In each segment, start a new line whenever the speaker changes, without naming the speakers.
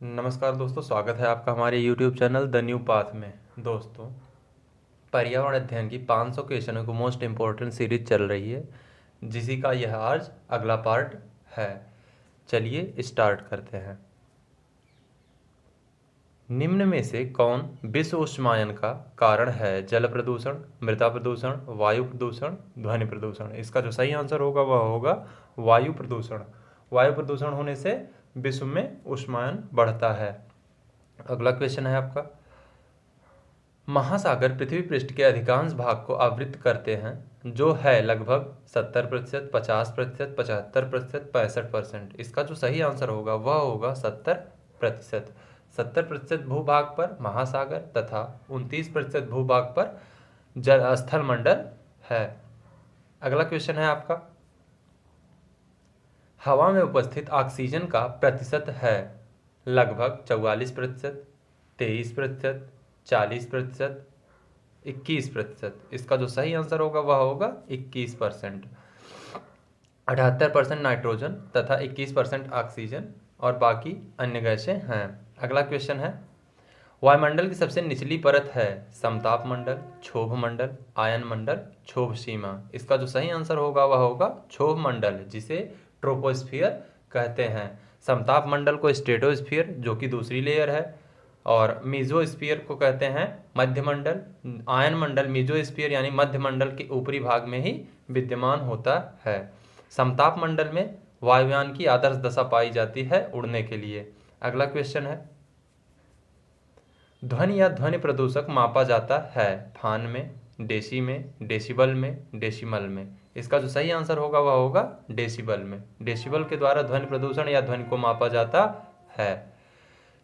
नमस्कार दोस्तों, स्वागत है आपका हमारे YouTube channel the new path में। दोस्तों, पर्यावरण अध्ययन की 500 क्वेश्चनों की मोस्ट इम्पोर्टेंट सीरीज चल रही है, जिसी का यह आज अगला पार्ट है। चलिए स्टार्ट करते हैं। निम्न में से कौन विश्व उष्मायन का कारण है? जल प्रदूषण, मृदा प्रदूषण, वायु प्रदूषण, ध्वनि प्रदूषण। इसका जो सही आंसर होगा वह होगा वायु प्रदूषण। वायु प्रदूषण होने से विश्व में उष्मायन बढ़ता है। अगला क्वेश्चन है आपका, महासागर पृथ्वी पृष्ठ के अधिकांश भाग को आवृत करते हैं, जो है लगभग 70%, 50%, 75%, 65%। इसका जो सही आंसर होगा वह होगा 70%। 70% भूभाग पर महासागर तथा 29% भूभाग पर जल स्थल मंडल है। अगला क्वेश्चन है आपका, हवा में उपस्थित ऑक्सीजन का प्रतिशत है? लगभग 44%, 23%, 40%, 21%। इसका जो सही आंसर होगा वह होगा 21%। 78% नाइट्रोजन तथा 21% ऑक्सीजन और बाकी अन्य गैसें हैं। अगला क्वेश्चन है, वायुमंडल की सबसे निचली परत है? समताप मंडल, क्षोभ मंडल, आयन मंडल, क्षोभ सीमा। इसका जो सही आंसर होगा वह होगा क्षोभ मंडल, जिसे ट्रोपोस्फियर कहते हैं। समताप मंडल को स्ट्रेटोस्फियर, जो कि दूसरी लेयर है, और मीजोस्फियर को कहते हैं मध्यमंडल। आयन मंडल मीजोस्फियर यानी मध्यमंडल के ऊपरी भाग में ही विद्यमान होता है। समताप मंडल में वायुयान की आदर्श दशा पाई जाती है उड़ने के लिए। अगला क्वेश्चन है, ध्वनि या ध्वनि प्रदूषक मापा जाता है? फान में, डेसी में, डेसिबल में, डेसिमल में। इसका जो सही आंसर होगा वह होगा डेसिबल में। डेसिबल के द्वारा ध्वनि प्रदूषण या ध्वनि को मापा जाता है।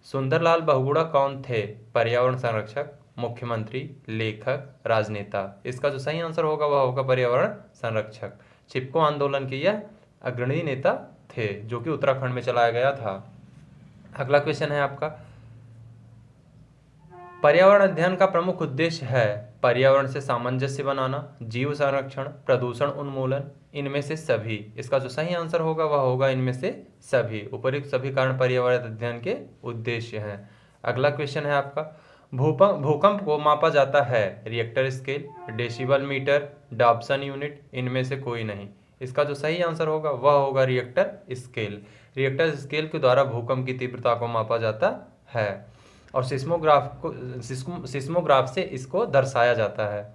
सुंदरलाल बहुगुणा कौन थे? पर्यावरण संरक्षक, मुख्यमंत्री, लेखक, राजनेता। इसका जो सही आंसर होगा वह होगा पर्यावरण संरक्षक। चिपको आंदोलन के यह अग्रणी नेता थे, जो कि उत्तराखंड में चलाया गया था। अगला क्वेश्चन है आपका, पर्यावरण अध्ययन का प्रमुख उद्देश्य है? पर्यावरण से सामंजस्य बनाना, जीव संरक्षण, प्रदूषण उन्मूलन, इनमें से सभी। इसका जो सही आंसर होगा वह होगा इनमें से सभी। उपरोक्त सभी कारण पर्यावरण अध्ययन के उद्देश्य हैं। अगला क्वेश्चन है आपका, भूकंप को मापा जाता है? Richter scale, decibel meter, Dobson unit, इनमें से कोई नहीं। इसका जो सही आंसर होगा वह होगा रिएक्टर स्केल। रिएक्टर स्केल के द्वारा भूकंप की तीव्रता को मापा जाता है और सिस्मोग्राफ से इसको दर्शाया जाता है।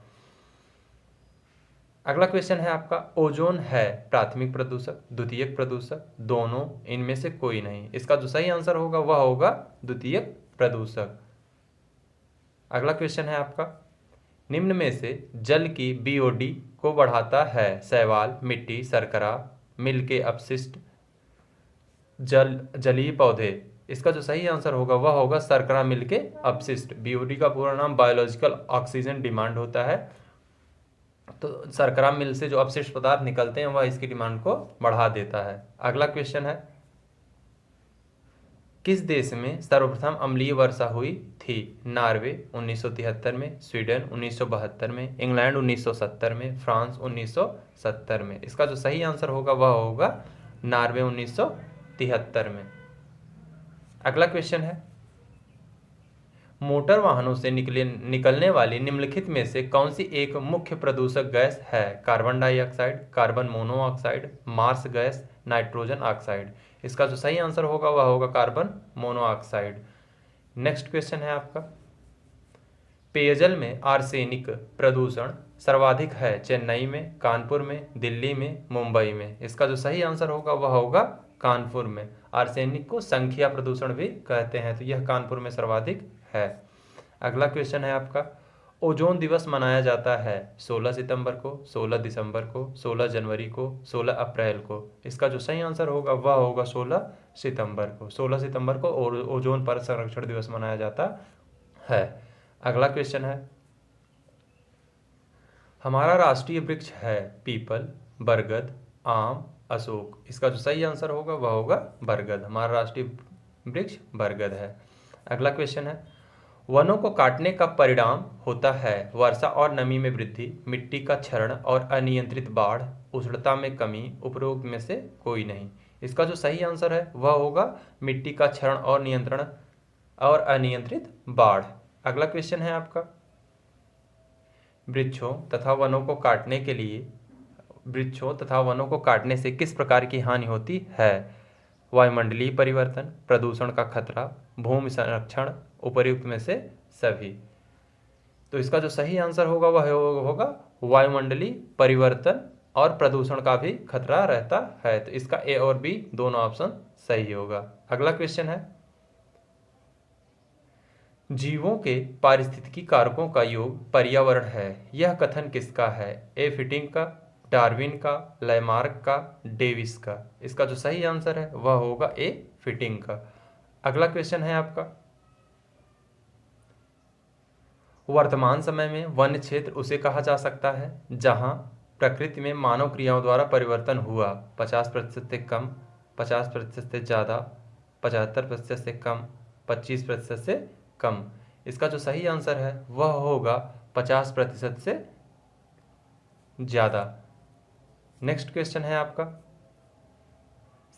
अगला क्वेश्चन है आपका, ओजोन है प्राथमिक प्रदूषक, द्वितीयक प्रदूषक, दोनों, इनमें से कोई नहीं। इसका जो सही आंसर होगा वह होगा द्वितीयक प्रदूषक। अगला क्वेश्चन है आपका, निम्न में से जल की बीओडी को बढ़ाता है? शैवाल, मिट्टी, शर्करा, मिल के अपशिष्ट, जलीय पौधे। इसका जो सही आंसर होगा वह होगा शर्करा मिल के अपशिष्ट। बीओडी का पूरा नाम बायोलॉजिकल ऑक्सीजन डिमांड होता है। तो शर्करा मिल से जो अपशिष्ट पदार्थ निकलते हैं वह इसकी डिमांड को बढ़ा देता है। अगला क्वेश्चन है, किस देश में सर्वप्रथम अम्लीय वर्षा हुई थी? नॉर्वे 1973 में, स्वीडन 1972 में, इंग्लैंड 1970 में, फ्रांस 1970 में। इसका जो सही आंसर होगा वह होगा नॉर्वे 1973 में। अगला क्वेश्चन है, मोटर वाहनों से निकलने वाली निम्नलिखित में से कौन सी एक मुख्य प्रदूषक गैस है? Carbon dioxide, carbon monoxide, marsh gas, nitrogen oxide. इसका जो सही आंसर होगा वह होगा कार्बन मोनोऑक्साइड। नेक्स्ट क्वेश्चन है आपका, पेयजल में आर्सेनिक प्रदूषण सर्वाधिक है? चेन्नई में, कानपुर में, दिल्ली में, मुंबई में। इसका जो सही आंसर होगा वह होगा कानपुर में। आर्सेनिक को संख्या प्रदूषण भी कहते हैं, तो यह कानपुर में सर्वाधिक है। अगला क्वेश्चन है आपका, ओजोन दिवस मनाया जाता है 16 सितंबर को, 16 दिसंबर को, 16 जनवरी को, 16 अप्रैल को। इसका जो सही आंसर होगा वह होगा 16 सितंबर को। 16 सितंबर को ओजोन परत संरक्षण दिवस मनाया जाता है। अगला क्वेश्चन है, हमारा राष्ट्रीय वृक्ष है? पीपल, बरगद, आम, अशोक। इसका जो सही आंसर होगा वह होगा बरगद। हमारा राष्ट्रीय वृक्ष बरगद है। अगला क्वेश्चन है, वनों को काटने का परिणाम होता है? वर्षा और नमी में वृद्धि, मिट्टी का क्षरण और अनियंत्रित बाढ़, उष्णता में कमी, उपरोक्त में से कोई नहीं। इसका जो सही आंसर है वह होगा मिट्टी का क्षरण और नियंत्रण और अनियंत्रित बाढ़। अगला क्वेश्चन है आपका, वृक्षों तथा वनों को काटने से किस प्रकार की हानि होती है? वायुमंडलीय परिवर्तन, प्रदूषण का खतरा, भूमि संरक्षण, उपर्युक्त में से सभी। तो इसका जो सही आंसर होगा वह होगा वायुमंडलीय परिवर्तन और प्रदूषण का भी खतरा रहता है। तो इसका ए और बी दोनों ऑप्शन सही होगा। अगला क्वेश्चन है, जीवों के पारिस्थितिकी कारकों का योग पर्यावरण है, यह कथन किसका है? ए फिटिंग का, डार्विन का, लैमार्क का, डेविस का। इसका जो सही आंसर है वह होगा ए फिटिंग का। अगला क्वेश्चन है आपका, वर्तमान समय में वन्य क्षेत्र उसे कहा जा सकता है जहां प्रकृति में मानव क्रियाओं द्वारा परिवर्तन हुआ। 50% से कम, 50% से ज़्यादा, 75% से कम, 25% से कम। इसका जो सही आंसर है वह होगा 50% से ज़्यादा। नेक्स्ट क्वेश्चन है आपका,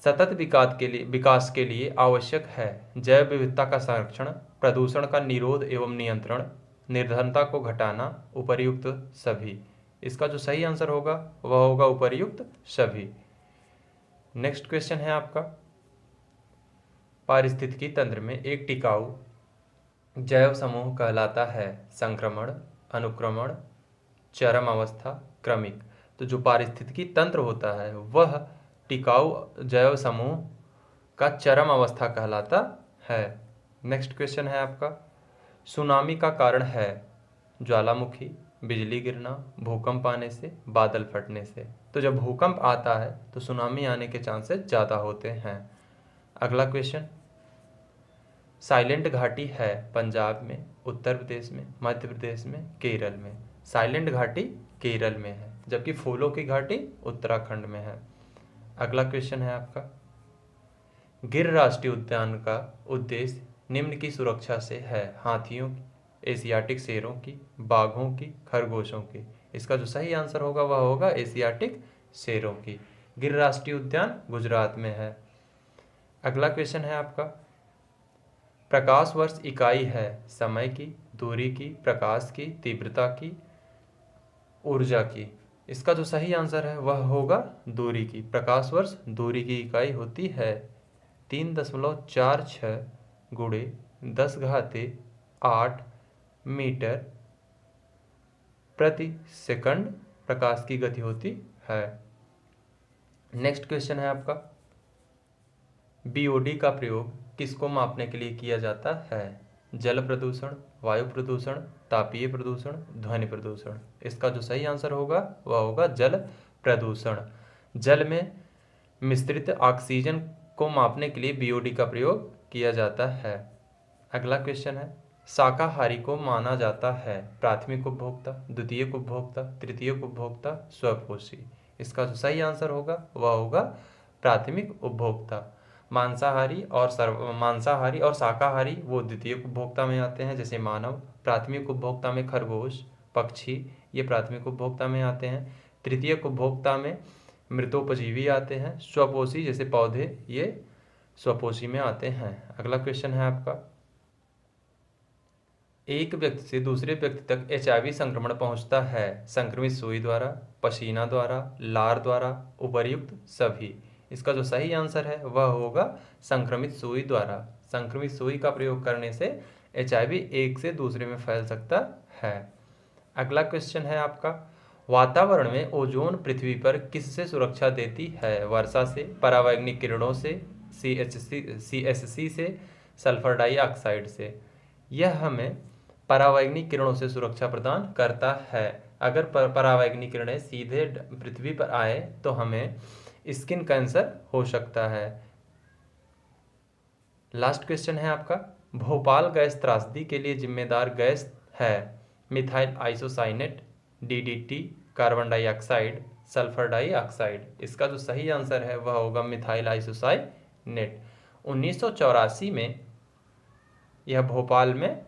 सतत विकास के लिए आवश्यक है जैव विविधता का संरक्षण, प्रदूषण का निरोध एवं नियंत्रण, निर्धनता को घटाना, उपर्युक्त सभी। इसका जो सही आंसर होगा वह होगा उपर्युक्त सभी। नेक्स्ट क्वेश्चन है आपका, पारिस्थितिकी तंत्र में एक टिकाऊ जैव समूह कहलाता है संक्रमण, अनुक्रमण, चरम अवस्था, क्रमिक। तो जो पारिस्थितिकी तंत्र होता है वह टिकाऊ जैव समूह का चरम अवस्था कहलाता है। नेक्स्ट क्वेश्चन है आपका, सुनामी का कारण है ज्वालामुखी, बिजली गिरना, भूकंप आने से, बादल फटने से। तो जब भूकंप आता है तो सुनामी आने के चांसेस ज़्यादा होते हैं। अगला क्वेश्चन, साइलेंट घाटी है पंजाब में, उत्तर प्रदेश में, मध्य प्रदेश में, केरल में। साइलेंट घाटी केरल में है जबकि फूलों की घाटी उत्तराखंड में है। अगला क्वेश्चन है आपका, गिर राष्ट्रीय उद्यान का उद्देश्य निम्न की सुरक्षा से है? हाथियों की, एशियाटिक शेरों की, बाघों की, खरगोशों की। इसका जो सही आंसर होगा वह होगा एशियाटिक शेरों की। गिर राष्ट्रीय उद्यान गुजरात में है। अगला क्वेश्चन है आपका, प्रकाश वर्ष इकाई है समय की, दूरी की, प्रकाश की, तीव्रता की, ऊर्जा की। इसका जो सही आंसर है वह होगा दूरी की। प्रकाश वर्ष दूरी की इकाई होती है 3.46 गुणे 10⁸ मीटर प्रति सेकंड प्रकाश की गति होती है। नेक्स्ट क्वेश्चन है आपका, बीओडी का प्रयोग किसको मापने के लिए किया जाता है? जल प्रदूषण, वायु प्रदूषण, तापीय प्रदूषण, ध्वनि प्रदूषण। इसका जो सही आंसर होगा वह होगा जल प्रदूषण। जल में मिश्रित ऑक्सीजन को मापने के लिए बीओडी का प्रयोग किया जाता है। अगला क्वेश्चन है, शाकाहारी को माना जाता है प्राथमिक उपभोक्ता, द्वितीयक उपभोक्ता, तृतीयक उपभोक्ता, स्वपोषी। इसका जो सही आंसर होगा वह होगा प्राथमिक उपभोक्ता। मांसाहारी और शाकाहारी वो द्वितीयक उपभोक्ता में आते हैं जैसे मानव। प्राथमिक उपभोक्ता में खरगोश, पक्षी ये प्राथमिक उपभोक्ता में आते हैं। तृतीयक उपभोक्ता में मृतोपजीवी आते हैं। स्वपोषी जैसे पौधे ये स्वपोषी में आते हैं। अगला क्वेश्चन है आपका, एक व्यक्ति से दूसरे व्यक्ति तक HIV संक्रमण पहुंचता है संक्रमित सुई द्वारा, पसीना द्वारा, लार द्वारा, उपर्युक्त सभी। इसका जो सही आंसर है वह होगा संक्रमित सुई द्वारा। संक्रमित सुई का प्रयोग करने से HIV एक से दूसरे में फैल सकता है। अगला क्वेश्चन है आपका, वातावरण में ओजोन पृथ्वी पर किससे सुरक्षा देती है? वर्षा से, परावैंगनिक किरणों से, CSC से, सल्फर डाइऑक्साइड से। यह हमें परावैंगनिक किरणों से सुरक्षा प्रदान करता है। अगर परावैंगनिक किरणें सीधे पृथ्वी पर आए तो हमें स्किन कैंसर हो सकता है। लास्ट क्वेश्चन है आपका, भोपाल गैस त्रासदी के लिए जिम्मेदार गैस है methyl isocyanate, DDT, carbon dioxide, sulphur dioxide. इसका जो सही आंसर है वह होगा मिथाइल आइसोसाइनेट। 1984 में यह भोपाल में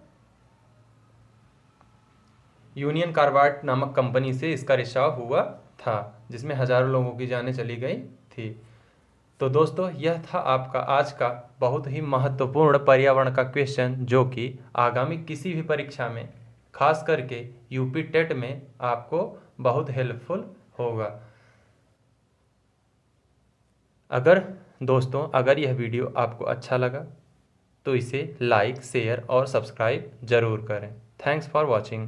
यूनियन कार्बाइड नामक कंपनी से इसका रिसाव हुआ था जिसमें हजारों लोगों की जानें चली गई थी। तो दोस्तों यह था आपका आज का बहुत ही महत्वपूर्ण पर्यावरण का क्वेश्चन, जो कि आगामी किसी भी परीक्षा में, खास करके यूपी टेट में, आपको बहुत हेल्पफुल होगा। अगर यह वीडियो आपको अच्छा लगा तो इसे लाइक, शेयर और सब्सक्राइब जरूर करें। Thanks for watching.